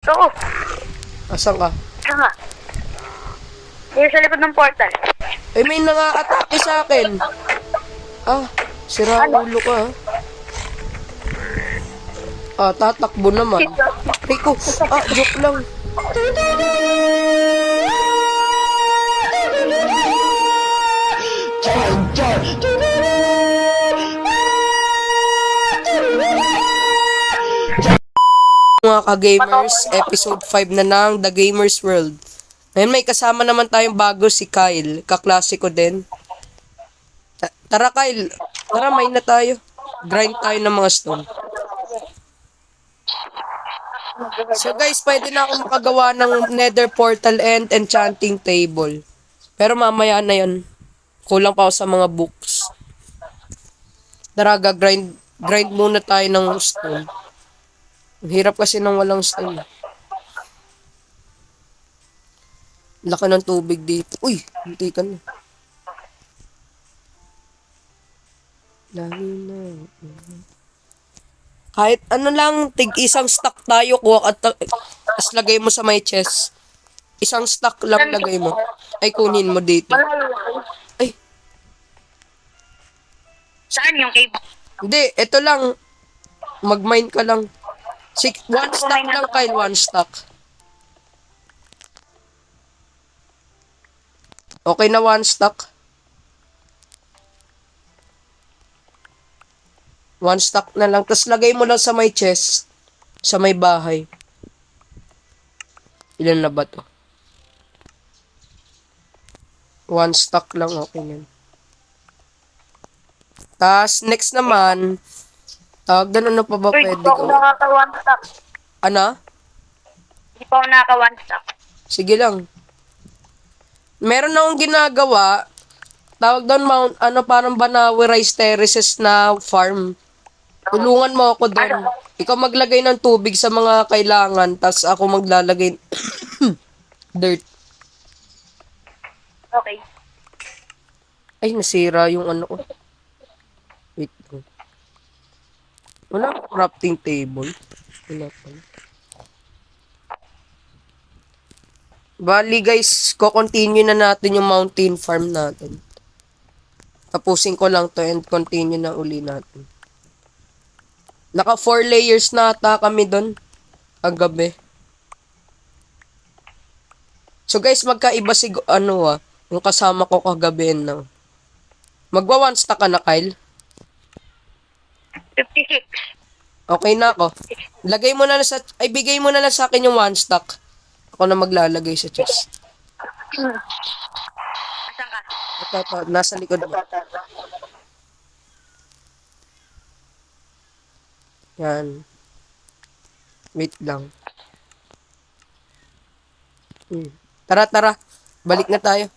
Oo. Asan ka? Siya nga. Dito sa likod ng portal. Eh, may nanga-atake sa akin. Ah, sira ulo ka, ha? Ah, tatakbo naman. Rico, joke lang. Mga ka-gamers, episode 5 na ng The Gamers World. Ngayon may kasama naman tayong bago si Kyle. Kaklase ko din. Tara Kyle, tara main na tayo. Grind tayo ng mga stone. So guys, pwede na ako makagawa ng nether portal and enchanting table. Pero mamaya na yan. Kulang pa ako sa mga books. Tara, grind muna tayo ng stone. Ang hirap kasi ng walang stone. Laki ng tubig dito. Uy, hindi ka na. Lagi na. Kahit ano lang, isang stack tayo kuha at tas lagay mo sa my chest. Isang stack lang lagay mo. Ay, kunin mo dito. Ay, Saan yung cave? hindi, ito lang. Mag-mine ka lang. One stack lang, Kyle, one stack. Okay na one stack. One stack na lang. Tapos lagay mo lang sa may chest. Sa may bahay. Ilan na ba to? One stack lang. Okay na. Tapos next naman. Tawag doon, ano pa ba Uy, pwede di pa ako gawin? nakaka-one stack. Ano? Di pa ako nakaka-one stack. Sige lang. Meron na akong ginagawa. Tawag doon, parang Banawi Rice Terraces na farm. Tulungan mo ako doon. Ikaw maglagay ng tubig sa mga kailangan, tas ako maglalagay dirt. Okay. Ay, nasira yung ano ko. Wait. Wala akong crafting table. Wala pala. Bali guys, ko-continue na natin yung mountain farm natin. Tapusin ko lang to and continue na uli natin. Naka 4 layers na ata kami doon. Kagabi. So guys, magkaiba yung kasama ko kagabi na. Magwa one stack ka na, Kyle? 56. Okay na ako. Bigay mo na lang sa akin yung one stack. Ako na maglalagay sa chest. Asan ka? Ito, nasa likod mo. Yan. Wait lang. Tara. Balik na tayo.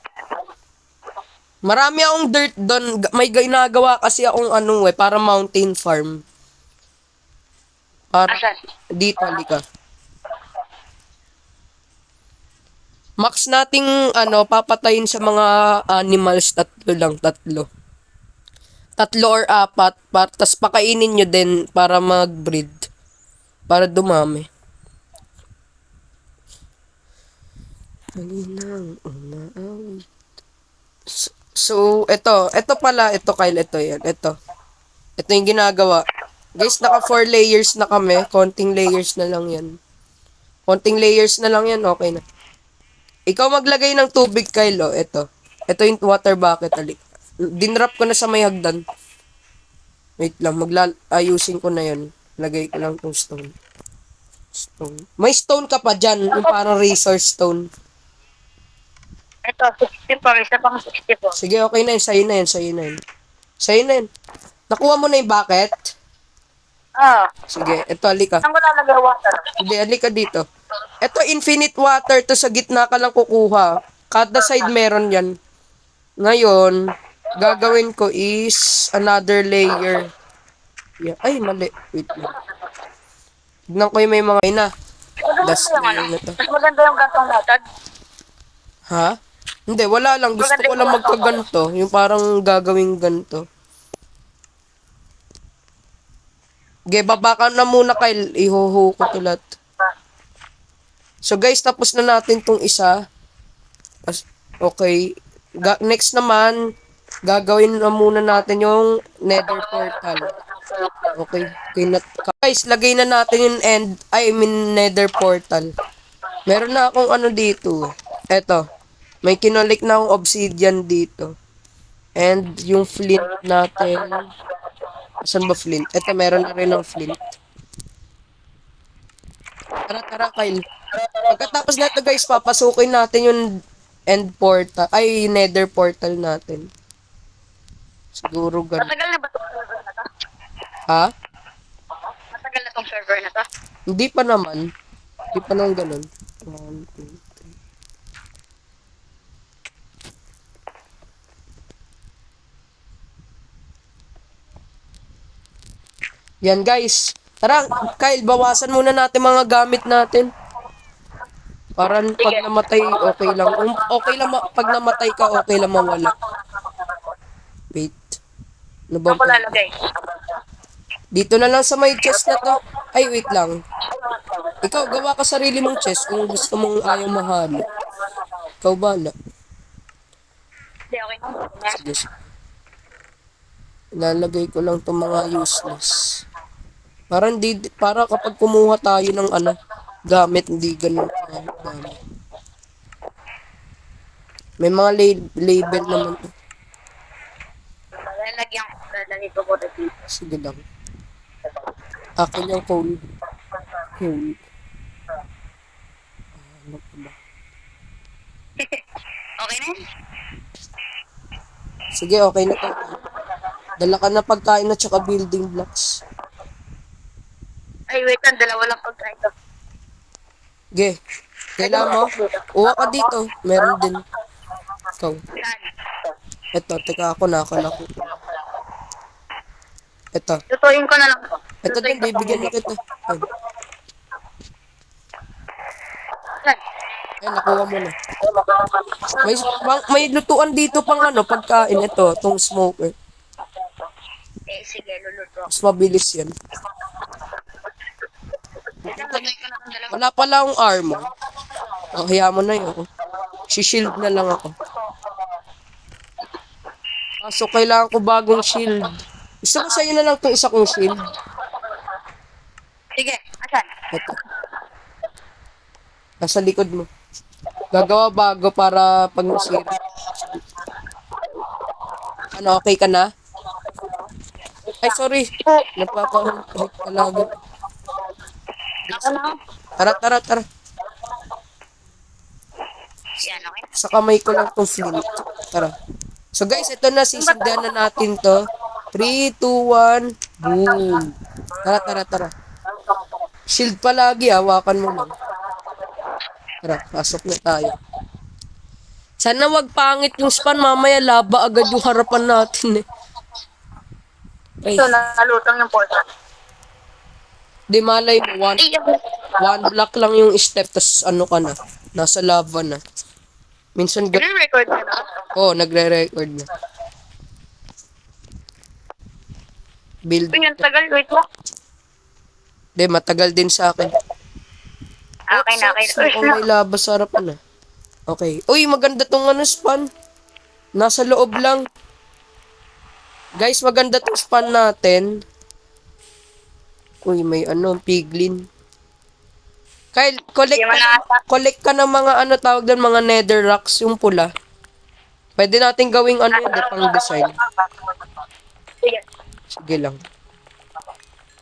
Marami akong dirt doon. May ginagawa kasi akong para mountain farm. Para Asan? dito, halika. Max nating papatayin sa mga animals, tatlo. 3 or 4, tas pakainin nyo din para mag-breed. Para dumami. So, ito pala, Kyle, ito yan, ito. Ito yung ginagawa. Guys, naka 4 layers na kami. Konting layers na lang yan. Okay na. Ikaw maglagay ng tubig, Kyle, ito. Ito yung water bucket, alik. Dinrap ko na sa may hagdan. Wait lang, ayusin ko na yan. Lagay ko lang tong stone. May stone ka pa dyan, yung parang resource stone. Ito, 64. Isa pang 64. Sige, okay na yun. Sa'yo na yun. Nakuha mo na yung bucket? Sige, ito, halika. Saan ko lalagay water? Hindi, halika dito. Ito, infinite water to, sa gitna ka lang kukuha. Kada side meron yan. Ngayon, gagawin ko is another layer. Yeah. Ay, mali. Wait lang. Tignan ko yung may mga ina. Last layer na to. Mas maganda yung gantong method. Ha? Hindi, wala lang. Gusto ko lang magkaganto. Yung parang gagawing ganto. Okay, baba ka na muna, Kyle. Ihuhu ko to lahat. So guys, tapos na natin tong isa. Okay. Next naman, gagawin na muna natin yung nether portal. Okay. Guys, lagay na natin yung nether portal. Meron na akong ano dito. Eto. May kinolik na akong obsidian dito. And yung flint natin. Saan ba flint? Eto, meron na rin ng flint. Tara, Kyle. Pagkatapos na ito guys, papasukin natin yung nether portal natin. Siguro ganun. Matagal na ba itong server na to? Ha? Matagal na tong server na to? Hindi pa naman. Hindi pa nang ganun. 1, 2, 3. Yan guys. Tara, Kyle, bawasan muna natin mga gamit natin. Para pag namatay, okay lang. Okay lang, pag namatay ka, okay lang mawala. Wait. Ano ba? Ako lalagay. Dito na lang sa may chest na to. Ay, wait lang. Ikaw, gawa ka sarili mong chest kung gusto mong ayaw mahalo. Ikaw bala. Hindi, okay na. Sige. Ilalagay ko lang itong mga useless. Para kapag kumuha tayo ng gamit, hindi ganun gamit. May mga label naman to. Lalagay ko po dito. Sige lang. Akin yung coal. Coal. Ano pa ba? Okay na? Sige, okay na to. Dala ka na pagkain at saka building blocks. Ay, wait lang. Dalawa lang pagkain to. Ge, kailan mo? Uwa ka dito. Meron din. Ikaw. Saan? Eto, teka ako na. Eto. Tutuin ko na lang to. Eto din, bibigyan na kita. Ay, Saan? nakuha mo na. May lutuan dito pang pagkain. Ito, tong smoker. Sige, luluto. Mas mabilis yan. Lalagay ko na ng dalawa. Wala pala akong armor. Kaya mo na yun. Si-shield na lang ako. Kaso kailangan ko bagong shield. Gusto mo sa'yo na lang itong isa kong shield. Sige, asan? Ito. Nasa likod mo. Gagawa bago para pag nasira. Ano, okay ka na? Ay, sorry. Napapahulog talaga. Ako na. Tara. Yan, okay. Sa kamay ko lang itong flint. Tara. So guys, ito na. Sisindihan na natin to. 3, 2, 1. Boom. Tara. Shield palagi, hawakan mo lang. Tara, pasok na tayo. Sana wag pangit yung spawn. Mamaya laba agad yung harapan natin eh. Ay, So, nalutang yung portal. di malay mo. One block lang yung step. Tas ka na. Nasa lava na. Minsan Record ka na? nagre-record na. Build. Uy, ang tagal. Wait lang. Di, matagal din sa akin. Okay na. May lava sa harapan na. Okay. Uy, maganda tong spawn. Nasa loob lang. Guys, maganda tong spawn natin. Uy, may piglin. Kyle, collect ka ng mga tawag doon, mga nether rocks, yung pula. Pwede natin gawing pang design. Sige. Sige lang.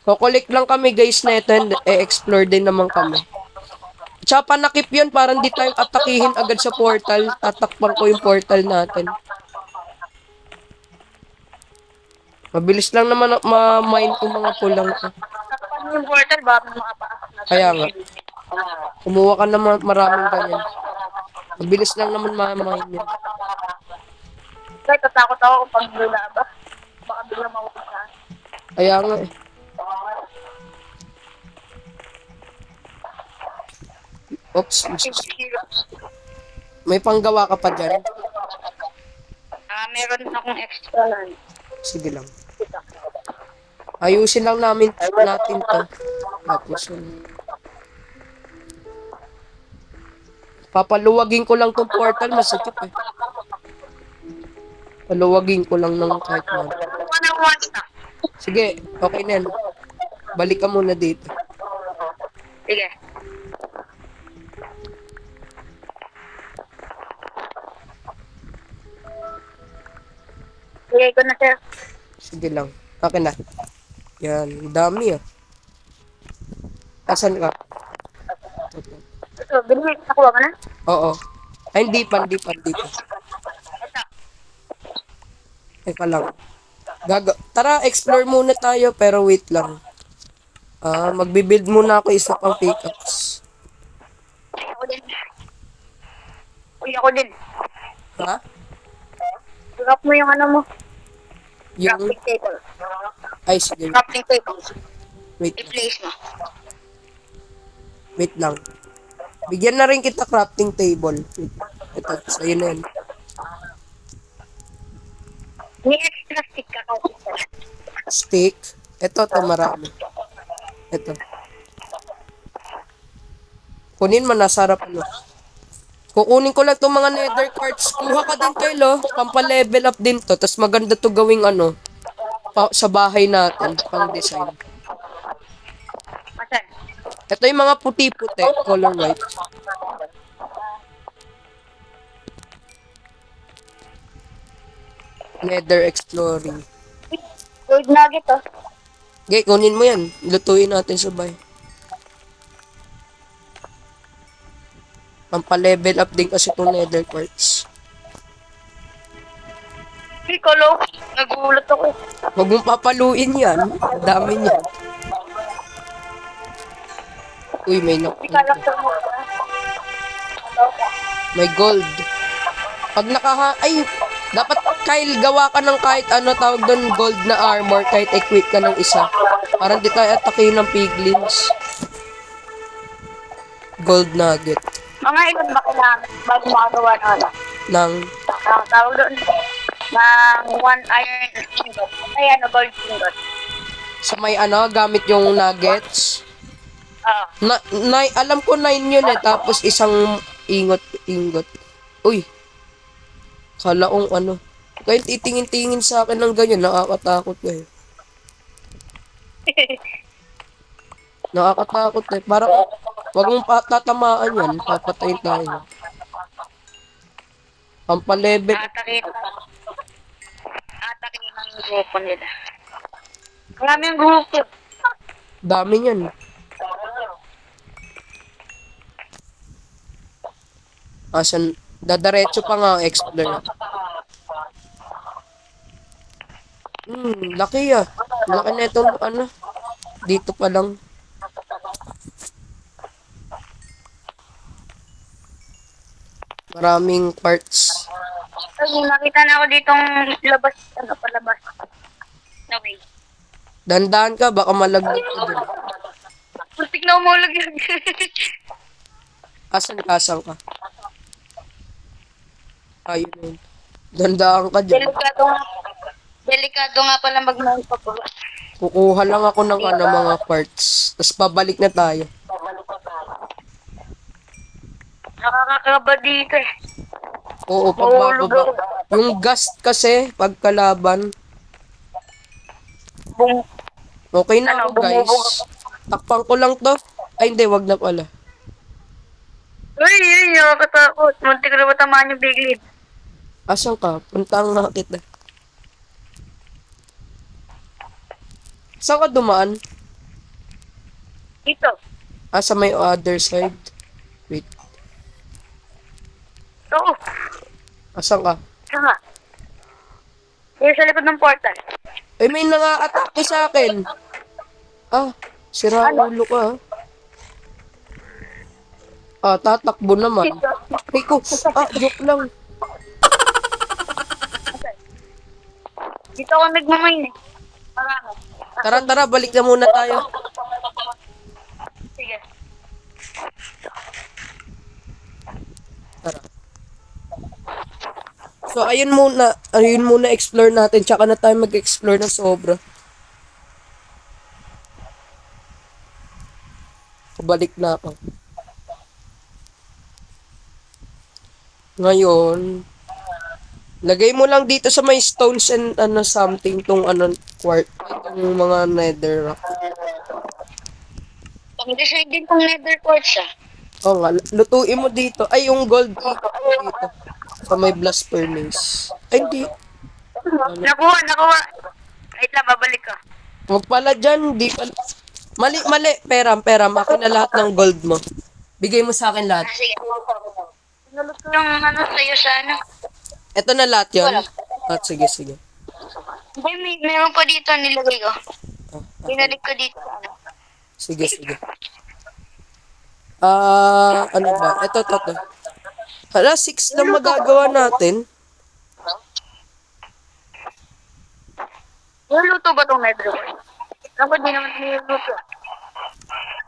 Collect lang kami guys na ito and explore din naman kami. Tsaka panakip yun, parang di tayo atakihin agad sa portal. Tatakpan ko yung portal natin. Mabilis lang naman ma-mine yung mga pulang ko. Takpan yung portal, baka makapasok na. Kaya nga. Kumuha ka naman maraming ganyan. Mabilis lang naman ma-mine yun. Kaya tatakot ako kung pag lula ba. Baka biglang mawala. Kaya nga eh. Oops. May panggawa ka pa dyan? Meron akong extra lang. Sige lang. Ayusin lang natin to. Tapos Papaluwagin ko lang tong portal, masakit eh. Paluwagin ko lang ng kahit ano. Kuha ng one stack. Sige, okay na yan. Balik ka muna dito. Sige. Sige ko na, sir. Sige lang. Okay na. Yan, dami ah. Asan ka? Ito, binili. Nakuha mo na? Oo. Ay, hindi pa. Ito. Teka lang. Tara, explore muna tayo, pero wait lang. Magbibuild muna ako isa pang pickaxe. Ako din. Uy, ako din. Ha? Drop mo yung ano mo. Yung... Crafting table. Ay, sige. Crafting table. Wait, I-place mo. wait lang. Bigyan na rin kita crafting table. Wait. Ito, sa'yo na yan. May extra stick ka kasi, sir. Stick. Ito, marami. Ito. Kunin mo, nasa harap ano. Kukunin ko lang itong mga nether quartz. Kuha ka din kayo, lo. Pampalevel up din to. Tapos maganda to gawing ano. Sa bahay natin. Pang design. Asan? Ito yung mga puti-puti. Color white. Nether exploring. Gold nugget, oh. Okay, kunin mo yan. Lutuin natin sabay. Pampalevel up din kasi itong nether quartz. Piccolo. Nagulat ako. Huwag mong papaluin yan. Ang dami niyan. Uy, may Piccolo mo. may gold. Pag ay, dapat Kyle, gawa ka ng kahit ano tawag doon, gold na armor, kahit equip ka ng isa. Para hindi tayo atakin ng piglins. Gold nugget. Mga ilan ba kailangan bago makagawa ng ano? Ng, Tawag doon. Ng one iron ingot. Ay, ano, gold ingot. sa may ano, gamit yung nuggets. Alam ko 9 yun eh, tapos isang ingot. Uy, kalaong ano. Kahit titingin-tingin sa akin ng ganyan, nakakatakot ko eh. Nakakatakot eh. Parang, wag mong tatamaan yan, papatayin tayo. Pampalevel. Atakin ng grupo nila. Marami ang grupo. Dami niyan. Asan, dadaretso pa nga ang explore. Laki ah. Laki na itong ano. Dito pa lang. Maraming parts. Ay, nakita na ako ditong labas, ano, palabas. No way. Dandan ka, baka malaglag ka dun. Pustik na umulog yun. Asan ka? Ayun yun. Dandaan ka dyan. Delikado nga pala mag-mount pa po. Kukuha lang ako ng ano, mga parts. Tapos pabalik na tayo. Nakakakaba dito eh. Oo, pagbababa. Yung gust kasi, pagkalaban. Okay na ako, guys. Takpan ko lang to. Ay, hindi, wag na pala. Uy, yun, nakakatakot. Muntik na matamaan yung biglid. Asan ka? Puntahan nga kita. Saan ka dumaan? Dito. Sa may other side. Wait. Oo. Asan ka? Saka. Dito sa likod ng portal. Ay, may nanga-atake sa akin. Sira ulo ka. Tatakbo naman. Rico, joke lang. Dito ako nagmamain eh. Marami. Tara, balik na muna tayo. Sige. Tara. So, ayun muna explore natin. Tsaka na tayo mag-explore na sobra. Balik na ako. Ngayon, lagay mo lang dito sa may stones and ano something tong ano itong mga netherrack. Pang-decide din kung nether quartz ah. Oo nga, lutuin mo dito. Ay, yung gold dito. Sa may blast furnace. Ay, hindi. Ano? Nakuha. Wait lang, babalik ko. Huwag pala dyan, di pala. Mali. Peram. Akin na lahat ng gold mo. Bigay mo sa akin lahat. Sige. Sinulot ko yung ano sa'yo sa ano. Ito na lahat yon. At sige. Hindi, meron pa dito nilagay ko. Ah, Binalik ko dito sa ano. sige. Ano ba? Ito. Hala, 6 lang magagawa natin. Niluluto ba itong nether quartz? Ako di naman niluluto.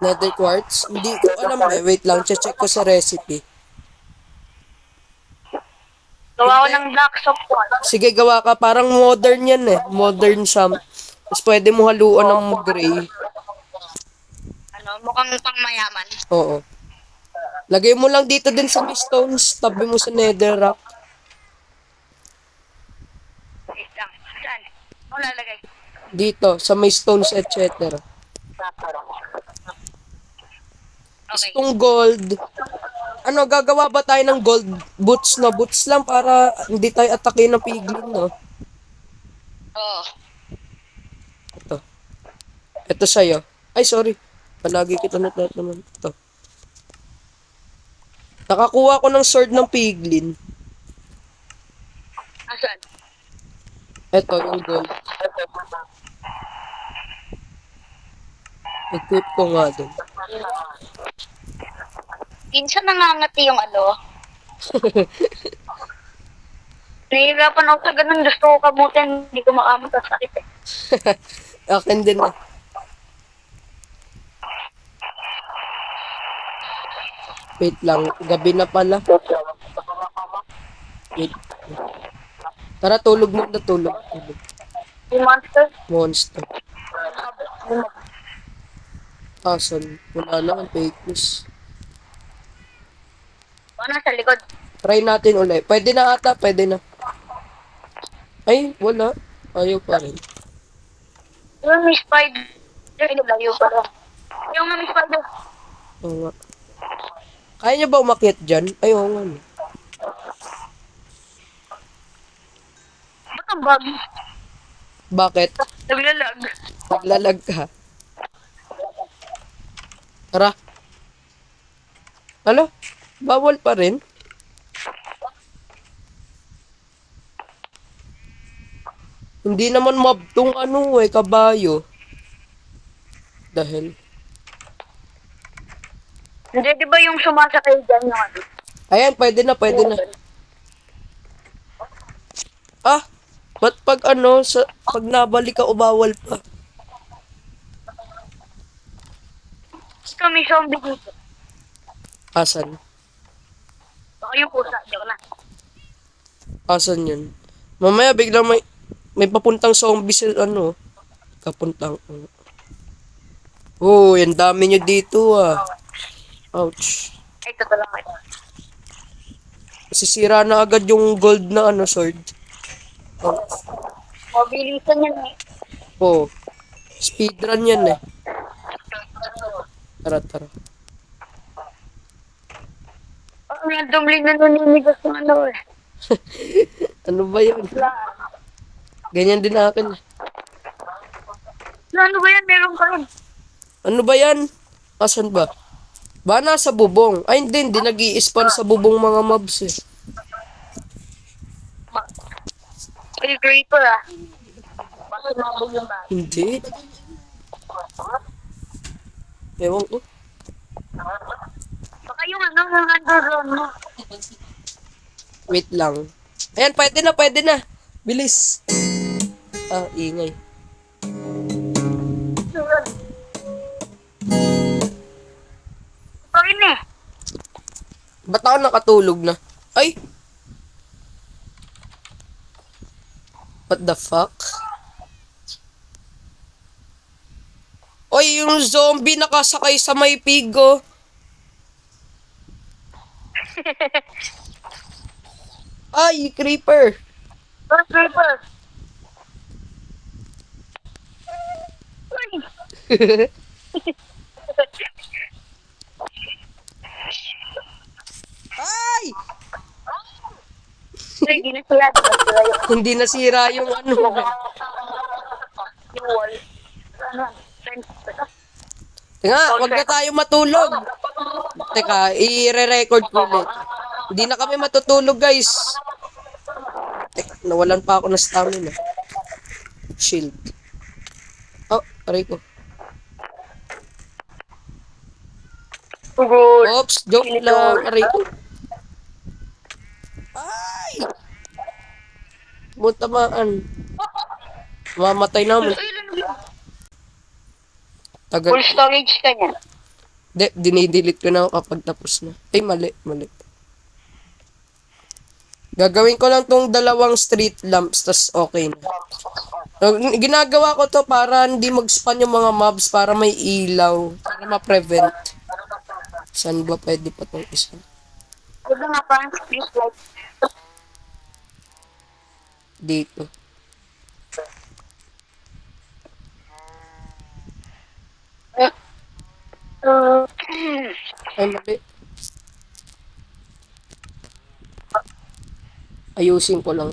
Nether quartz. Hindi ko alam Wait lang, check ko sa recipe. Gawa ko ng black soap quartz. Sige, gawa ka. Parang modern yan eh. Modern siya. Tapos pwede mo haluan ng gray. Ano, mukhang pang mayaman. Oo. Lagay mo lang dito din sa may stones. Tabi mo sa netherrack. Wait lang. Saan? Ako lalagay. Dito, sa may stones, etc. Okay. Itong gold. Ano, gagawa ba tayo ng gold boots na boots lang para hindi tayo atake ng piglin, no? Oo. Ito sa'yo. Ay, sorry. Palagi kita naman. Ito. Nakakuha ko ng sword ng piglin. Asan? Ito, yung gold. Equip ko nga dun. Minsan nangangati yung ano. Nahihirapan ako sa ganun. Gusto ko kabutin. Hindi ko makamot sa sakit eh. Akin din na. Wait lang. Gabi na pala. Wait. Tara, tulog. Yung monster. Monster. Asan? Wala na ang fake news. Ano sa likod? Try natin ulit. Pwede na ata. Ay, wala. Ayaw pa rin. Yung may spider. Yung layo pa lang. Yung may spider. Oo nga. Kaya niya ba umakyat dyan? Ay, oo nga. No. Ba't ang bug? Bakit? Naglalag. Naglalag ka. Tara. Ano? Bawal pa rin? Hindi naman mob tong ano kabayo. Dahil. Hindi, di ba yung sumasakay dyan yung ano? Ayan, pwede na. Ah, ba't pag pag nabalik ka, bawal pa? Ito may zombie dito. Asan? Baka yung pusa. Diyan na. Asan yun? Mamaya biglang may papuntang zombie sa kapuntang. Oh, yan dami nyo dito Ouch. Ay, ito lang ito. Sisira na agad yung gold na sword. Mabilisan yan eh. Oh. Speedrun yan eh. Tara. Ang randomly na naninigas ng ano eh. Ano ba yun? Ganyan din akin. Ano ba yan? Meron ka rin. Ano ba yan? Asan ba? Ba nasa bubong? Ay hindi nag-i-spawn sa bubong mga mobs eh. Ay, creeper ah. Bakit mabog yung bahay? Hindi. Ewan ko. Baka yung ano, yung underground mo. Wait lang. Ayan, pwede na. Bilis. Ingay. Ito rin eh. Ba't ako nakatulog na? Ay! What the fuck? Oy, yung zombie nakasakay sa may pig, Ay, creeper! First creeper. Uy! Ay! Uy, di na sila. Di na sila yung Hindi nasira yung ano. yung wall. Ano? Fence. Nga, wag na tayo matulog. Teka, i-re-record ko ulit. Hindi na kami matutulog, guys. Teka, nawalan pa ako ng stamina. Shield. Oh, aray ko. Good. Oops, joke lang. Aray ko. Ay! Mutamaan. Mamatay naman. Tagal. Full storage ka niya. Dinidelete ko na kapag tapos na. Ay, mali. Gagawin ko lang tong dalawang street lamps, tas okay na. Ginagawa ko to para hindi mag-spawn yung mga mobs, para may ilaw, para ma-prevent. Saan ba pwede pa tong isa? Ano nga parang street light. Dito. Ay, mali. Ayusin ko lang.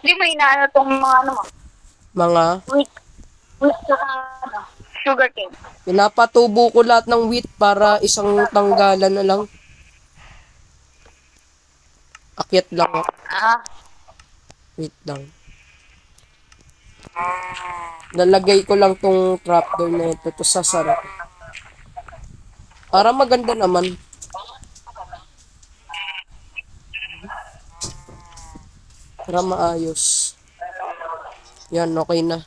Hindi mo inaano tong mga ano mo. Mga, Wheat saka ano. Sugar cane. pinapatubo ko lahat ng wheat para isang tanggalan na lang. Akyat lang ako. Ah. Wait lang. Nalagay ko lang tong trapdoor na ito. Ito sasara. Para maganda naman. Para maayos. Yan, okay na.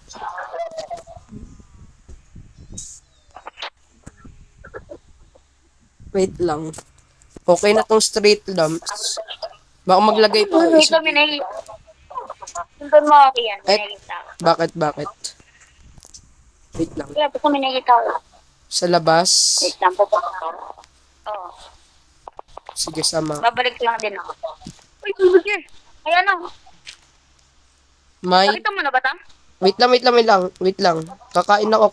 Wait lang. Okay na tong street lamps. Baka maglagay pa ako Hindi isa. kami nakikita. Sundan mo ako yan. Eh, Nakikita ko. Bakit? Wait lang. Kaya po kami nakikita ko. Sa labas. Wait lang po po. Oo. Sige, sama. Babalik lang din ako. Uy, tulog Ayan na. May... Nakita mo na ba ta? Wait lang. Kakain ako.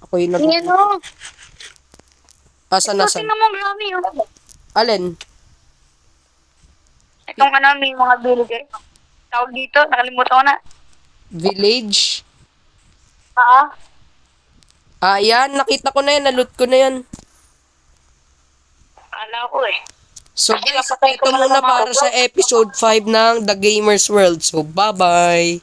Ako yung nag... Tingnan mo. Asan? Tingnan mo, marami yun. Alin? Itong ano, may mga villager. Tawag dito, nakalimutan ko na. Village? Yan. Nakita ko na yan. Naloot ko na yan. Akala ko eh. So guys, ito muna para sa episode 5 ng The Gamers World. So, bye-bye!